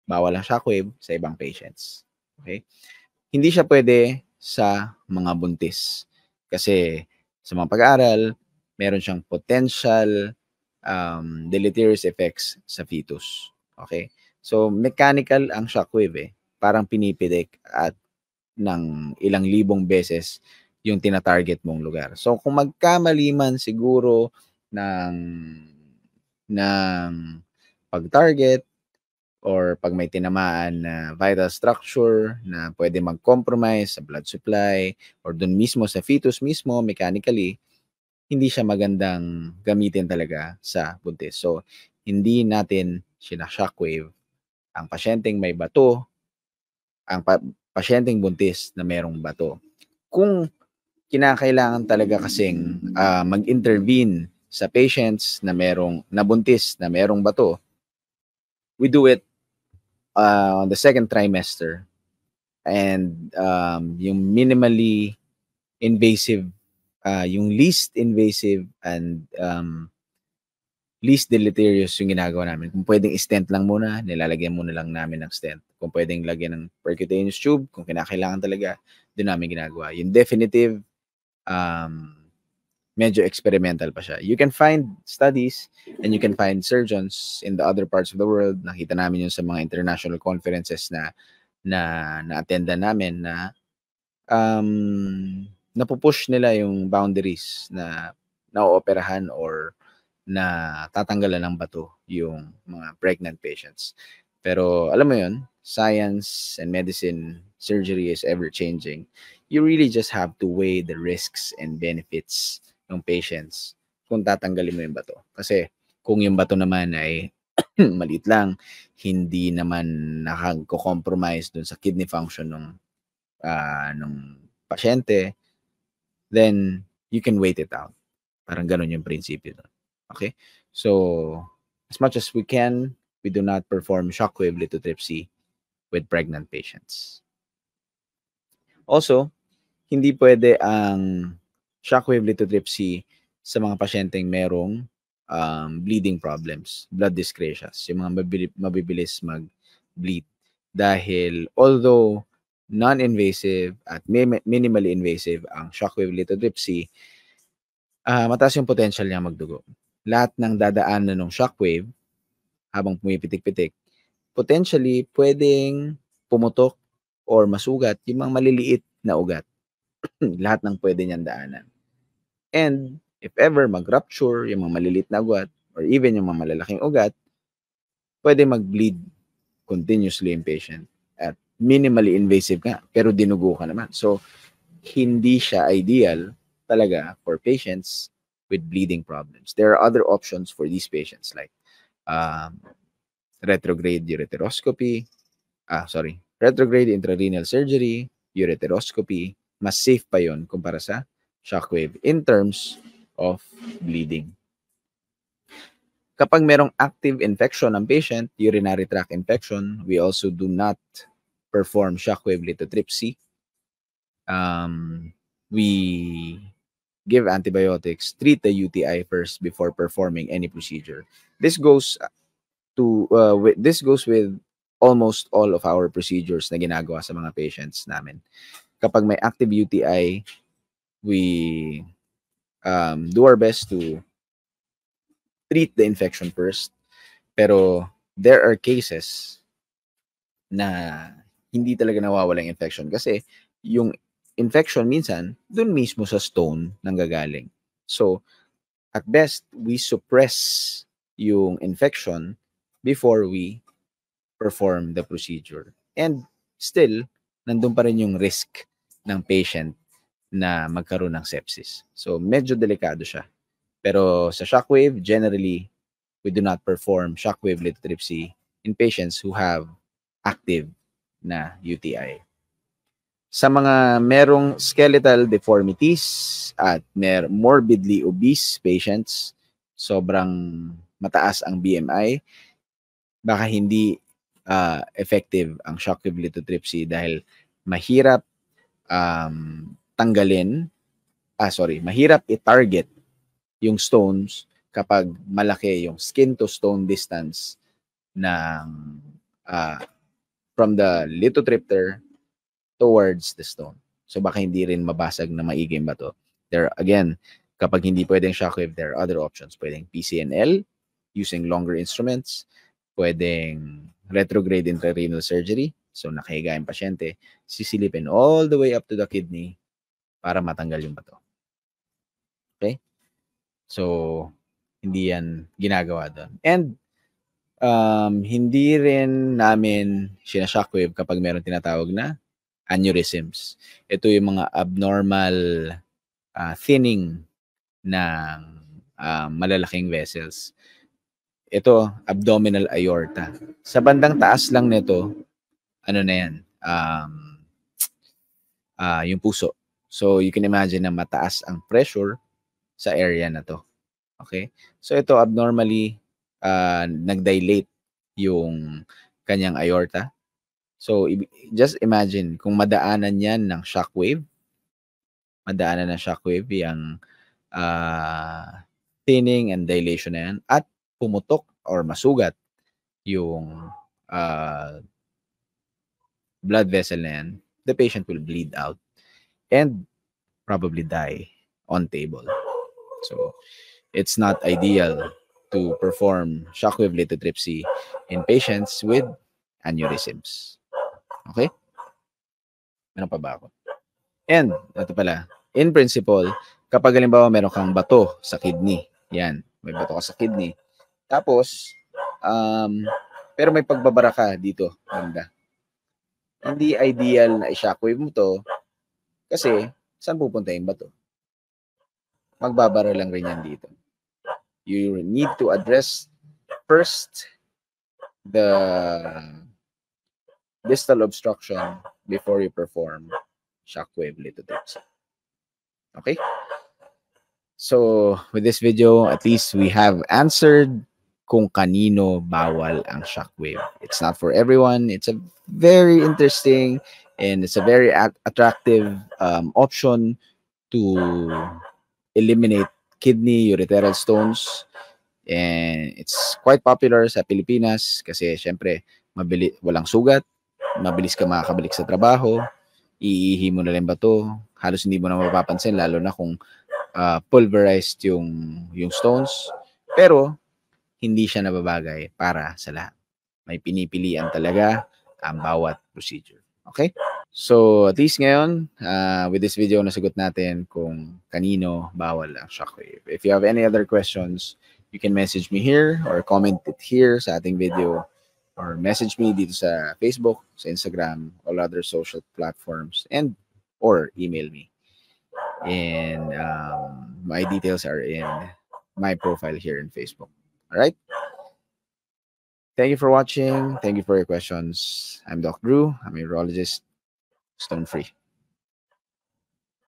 bawal ang shockwave sa ibang patients. Okay? Hindi siya pwede sa mga buntis. Kasi sa mga pag-aaral, meron siyang potential deleterious effects sa fetus. Okay? So, mechanical ang shockwave eh. Parang pinipidik at ng ilang libong beses yung tina-target mong lugar. So, kung magkamali man siguro ng pag-target or pag may tinamaan na vital structure na pwede mag-compromise sa blood supply or dun mismo sa fetus mismo mechanically, hindi siya magandang gamitin talaga sa buntis. So, hindi natin shockwave ang pasyenteng may bato, ang pasyenteng buntis na merong bato. Kung kinakailangan talaga kasing mag-intervene sa patients na merong nabuntis na merong bato, we do it on the second trimester, and yung minimally invasive, yung least invasive and least deleterious yung ginagawa namin. Kung pwedeng stent lang muna, nilalagyan muna lang namin ng stent. Kung pwedeng lagyan ng percutaneous tube, kung kinakailangan talaga, doon namin ginagawa. Yung definitive, medyo experimental pa siya. You can find studies and you can find surgeons in the other parts of the world. Nakita namin yun sa mga international conferences na na-attendan namin na napupush nila yung boundaries na naooperahan or na tatanggalan ng bato yung mga pregnant patients. Pero alam mo yun, science and medicine, surgery is ever-changing. You really just have to weigh the risks and benefits ng patients kung tatanggalin mo yung bato. Kasi kung yung bato naman ay maliit lang, hindi naman nakag-compromise dun sa kidney function ng pasyente, then you can wait it out. Parang ganun yung prinsipyo doon. Okay? So, as much as we can, we do not perform shockwave lithotripsy with pregnant patients. Also, hindi pwede ang shockwave lithotripsy sa mga pasyenteng merong bleeding problems, blood dyscrasias, yung mga mabibilis mag-bleed. Dahil although non-invasive at minimally invasive ang shockwave lithotripsy, mataas yung potential niya magdugo. Lahat ng dadaanan ng shockwave habang pumipitik-pitik, potentially pwedeng pumutok or masugat yung mga maliliit na ugat. Lahat ng pwede niyang daanan. And if ever mag-rupture yung mga maliliit na ugat or even yung mga malalaking ugat, pwede mag-bleed continuously yung patient at minimally invasive nga, pero dinugo ka naman. So, hindi siya ideal talaga for patients with bleeding problems. There are other options for these patients like retrograde ureteroscopy, retrograde intrarenal surgery, ureteroscopy. Mas safe pa yon kumpara sa shockwave in terms of bleeding. Kapag merong active infection ng patient, urinary tract infection, we also do not perform shockwave lithotripsy. We give antibiotics, treat the UTI first before performing any procedure. This goes with almost all of our procedures na ginagawa sa mga patients namin. Kapag may active UTI, we do our best to treat the infection first. Pero there are cases na hindi talaga nawawala yung infection kasi yung infection minsan dun mismo sa stone nanggagaling. So, at best, we suppress yung infection before we perform the procedure. And still, nandun pa rin yung risk ng patient na magkaroon ng sepsis. So, medyo delikado siya. Pero sa shockwave, generally, we do not perform shockwave lithotripsy in patients who have active na UTI. Sa mga merong skeletal deformities at morbidly obese patients, sobrang mataas ang BMI, baka hindi effective ang shockwave lithotripsy dahil mahirap mahirap i-target yung stones kapag malaki yung skin to stone distance ng from the lithotripter towards the stone. So baka hindi rin mabasag na maigi yung bato. There, again, kapag hindi pwedeng shockwave, there are other options. Pwedeng PCNL, using longer instruments. Pwedeng retrograde intrarenal surgery. So nakahiga yung pasyente, sisilipin all the way up to the kidney para matanggal yung bato. Okay? So, hindi yan ginagawa doon. And, hindi rin namin sinashockwave kapag meron tinatawag na aneurysms. Ito yung mga abnormal thinning ng malalaking vessels. Ito, abdominal aorta. Sa bandang taas lang nito, ano na yan, yung puso. So, you can imagine na mataas ang pressure sa area na to. Okay? So, ito abnormally nag-dilate yung kanyang aorta. So, just imagine kung madaanan yan ng shockwave, yung thinning and dilation na yan, at pumutok or masugat yung blood vessel na yan, the patient will bleed out and probably die on table. So, it's not ideal to perform shockwave lithotripsy in patients with aneurysms. Okay? Meron pa ba ako? And, ito pala, in principle, kapag halimbawa meron kang bato sa kidney, yan, may bato ka sa kidney, tapos, pero may pagbabara ka dito, banda. Hindi ideal na i-shockwave mo to kasi saan pupunta yung bato? Magbabara lang rin yan dito. You need to address first the distal obstruction before you perform shockwave lithotripsy. Okay? So, with this video, at least we have answered kung kanino bawal ang shockwave. It's not for everyone. It's a very interesting and it's a very attractive option to eliminate kidney ureteral stones, and it's quite popular sa Pilipinas kasi syempre walang sugat, mabilis ka makakabalik sa trabaho, iihi mo na lang bato, halos hindi mo na mapapansin lalo na kung pulverized yung stones, pero hindi siya nababagay para sa lahat. May pinipilian talaga ang bawat procedure. Okay? So, at least ngayon, with this video, nasagot natin kung kanino bawal ang shockwave. If you have any other questions, you can message me here or comment it here sa ating video or message me dito sa Facebook, sa Instagram, all other social platforms, and or email me. And my details are in my profile here in Facebook. All right? Thank you for watching. Thank you for your questions. I'm Doc Drew. I'm a urologist. Stone free.